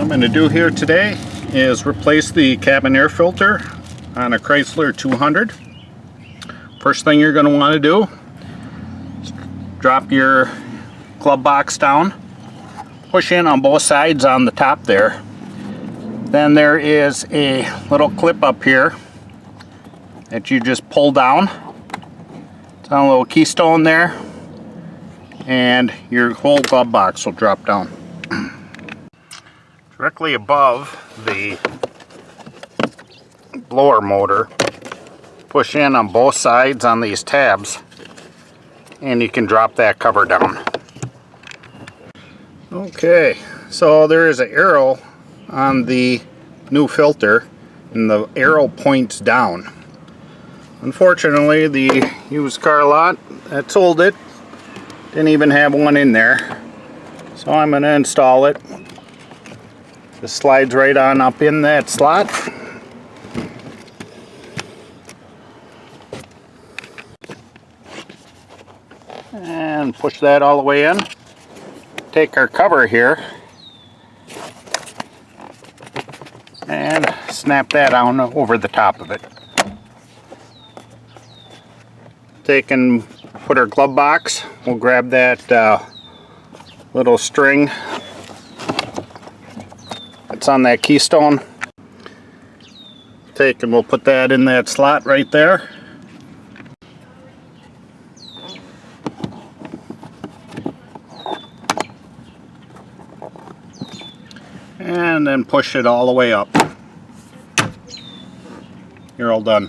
What I'm going to do here today is replace the cabin air filter on a Chrysler 200. First thing you're going to want to do is drop your glove box down, push in on both sides on the top there. Then there is a little clip up here that you just pull down. It's on a little keystone there, and your whole glove box will drop down. Directly above the blower motor, push in on both sides on these tabs, and you can drop that cover down. Okay, so there is an arrow on the new filter, and the arrow points down. Unfortunately, the used car lot that sold it didn't even have one in there, so I'm going to install it. This slides right on up in that slot. And push that all the way in. Take our cover here and snap that on over the top of it. Take and put our glove box. We'll grab that little string that's on that keystone. Take and we'll put that in that slot right there. And then push it all the way up. You're all done.